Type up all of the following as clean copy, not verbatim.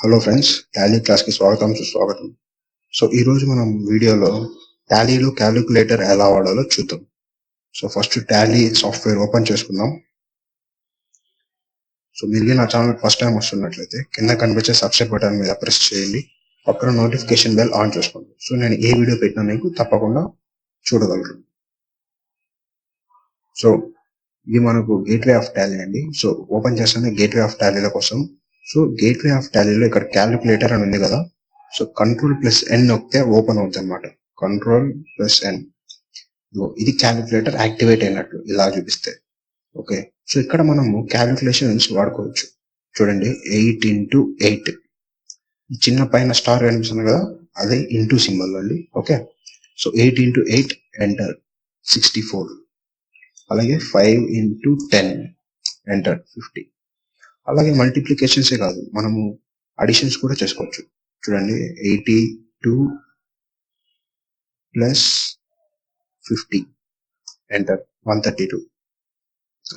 Hello friends, Tally క్లాస్కి స్వాగతం సుస్వాగతం. సో ఈరోజు మనం వీడియోలో టాలీలో క్యాలిక్యులేటర్ ఎలా వాడాలో చూద్దాం. So first Tally software open చేసుకుందాం. సో మీరు నా ఛానల్ ఫస్ట్ టైం వస్తున్నట్లయితే కింద కనిపించే సబ్స్క్రైబ్ బటన్ మీద ప్రెస్ చేయండి. పక్కన నోటిఫికేషన్ బెల్ ఆన్ చేసుకోండి. సో నేను ఏ వీడియో పెట్టినా మీకు తప్పకుండా చూడగలరు. సో ఇది మనకు గేట్వే ఆఫ్ టాలీ అండి. సో ఓపెన్ చేస్తానే గేట్వే ఆఫ్ టాలీల కోసం. సో గేట్వే ఆఫ్ టాలీలో ఇక్కడ క్యాలిక్యులేటర్ అని ఉంది కదా. సో Ctrl+N నొక్కితే ఓపెన్ అవుతుంది అనమాట. Ctrl+N, ఇది క్యాలిక్యులేటర్ యాక్టివేట్ అయినట్లు ఇలా చూపిస్తే. ఓకే, సో ఇక్కడ మనము క్యాలిక్యులేషన్స్ వాడుకోవచ్చు. చూడండి, 8x8 చిన్న పైన స్టార్ కనిపిస్తుంది కదా, అదే ఇంటూ సింబల్ అండి. Okay, so 8x8 enter 64. అలాగే 5x10 ఎంటర్ 50. అలాగే మల్టిప్లికేషన్సే కాదు, మనము అడిషన్స్ కూడా చేసుకోవచ్చు. చూడండి, 82 + 50 ఎంటర్ 132.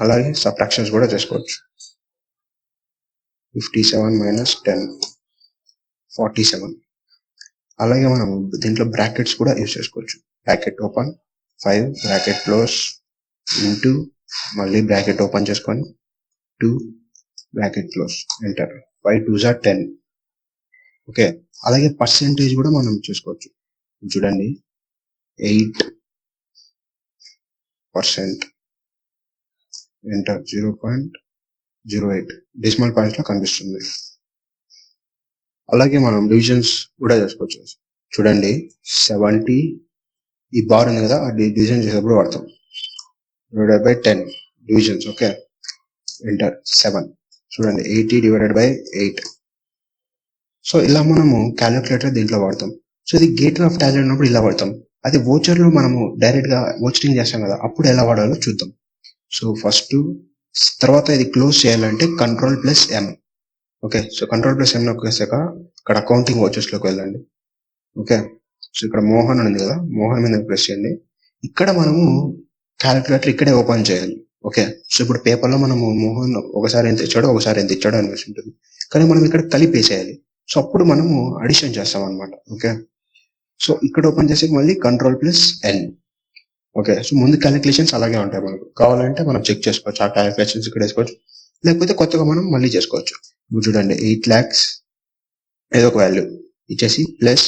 అలాగే సబ్ట్రాక్షన్స్ కూడా చేసుకోవచ్చు. 57 - 10 47. అలాగే మనం దీంట్లో బ్రాకెట్స్ కూడా యూజ్ చేసుకోవచ్చు. Bracket open 5 bracket close into మళ్ళీ బ్రాకెట్ ఓపెన్ చేసుకొని 2 బ్రాకెట్ క్లోజ్ ఎంటర్ 5 2 = 10. ఓకే, అలాగే పర్సెంటేజ్ కూడా మనం చేసుకోవచ్చు. చూడండి, 8% ఎంటర్ 0.08 డెసిమల్ పాయింట్స్ లో కనిపిస్తుంది. అలాగే మనం డివిజన్స్ కూడా చేసుకోవచ్చు. చూడండి, 70 ఈ బార్ ఉంది కదా, అది డివిజన్ చేసేటప్పుడు వాడతాం. /10 డివిజన్స్. Okay, enter 7. చూడండి, 80/8. సో ఇలా మనము క్యాలిక్యులేటర్ దీంట్లో వాడతాం. సో ఇది గేట్వే ఆఫ్ టాలీ ఉన్నప్పుడు ఇలా వాడతాం. అది వోచర్ లో మనము డైరెక్ట్ గా వోచరింగ్ చేస్తాం కదా, అప్పుడు ఎలా వాడాలో చూద్దాం. సో ఫస్ట్ తర్వాత ఇది క్లోజ్ చేయాలంటే Ctrl+M. ఓకే, సో Ctrl+M నొక్కేసాక ఇక్కడ అకౌంటింగ్ వాచెస్ లోకి వెళ్ళండి. ఓకే, సో ఇక్కడ మోహన్ ఉంది కదా, మోహన్ మీద ప్రెస్ చేయండి. ఇక్కడ మనము క్యాలిక్యులేటర్ ఇక్కడే ఓపెన్ చేయాలి. ఓకే, సో ఇప్పుడు పేపర్లో మనము మోహన్ ఒకసారి ఎంత ఇచ్చాడో ఒకసారి ఎంత ఇచ్చాడో అనిపిస్తుంది ఉంటుంది, కానీ మనం ఇక్కడ కలిపేసేయాలి. సో అప్పుడు మనము అడిషన్ చేస్తాం అనమాట. ఓకే, సో ఇక్కడ ఓపెన్ చేసి మళ్ళీ Ctrl+N. ఓకే, సో ముందు క్యాలిక్యులేషన్స్ అలాగే ఉంటాయి. మనకు కావాలంటే మనం చెక్ చేసుకోవచ్చు, ఆ క్యాలిక్యులేషన్స్ ఇక్కడ వేసుకోవచ్చు, లేకపోతే కొత్తగా మనం మళ్ళీ చేసుకోవచ్చు. ఇప్పుడు చూడండి, 8 lakhs ఏదో ఒక వాల్యూ ఇచ్చేసి ప్లస్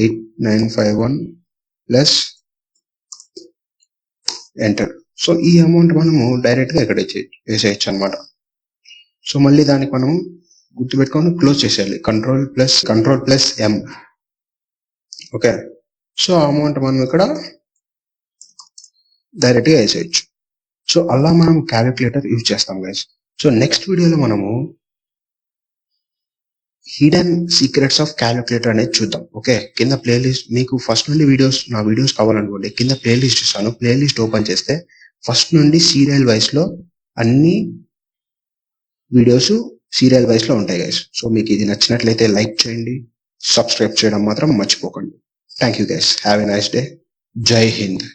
8951 ప్లస్ ఎంటర్. సో ఈ అమౌంట్ మనము డైరెక్ట్ గా ఇక్కడ వేసేయచ్చు అనమాట. సో మళ్ళీ దానికి మనం గుర్తుపెట్టుకొని క్లోజ్ చేసేయాలి. Ctrl+M. ఓకే, సో అమౌంట్ మనం ఇక్కడ డైరెక్ట్ గా వేసేయచ్చు. సో అలా మనం క్యాలిక్యులేటర్ యూజ్ చేస్తాం గైస్. సో నెక్స్ట్ వీడియోలో మనము హిడెన్ సీక్రెట్స్ ఆఫ్ క్యాలిక్యులేటర్ అనేది చూద్దాం. ఓకే, కింద ప్లేలిస్ట్ మీకు ఫస్ట్ నుండి నా వీడియోస్ కావాలనుకోండి, కింద ప్లేలిస్ట్ ఇస్తాను. ప్లేలిస్ట్ ఓపెన్ చేస్తే ఫస్ట్ నుండి సీరియల్ వైస్ లో అన్ని వీడియోస్ సీరియల్ వైస్ లో ఉంటాయి గైస్. సో మీకు ఇది నచ్చినట్లయితే లైక్ చేయండి, సబ్స్క్రైబ్ చేయడం మాత్రం మర్చిపోకండి. Thank you guys, have a nice day. జై హింద్.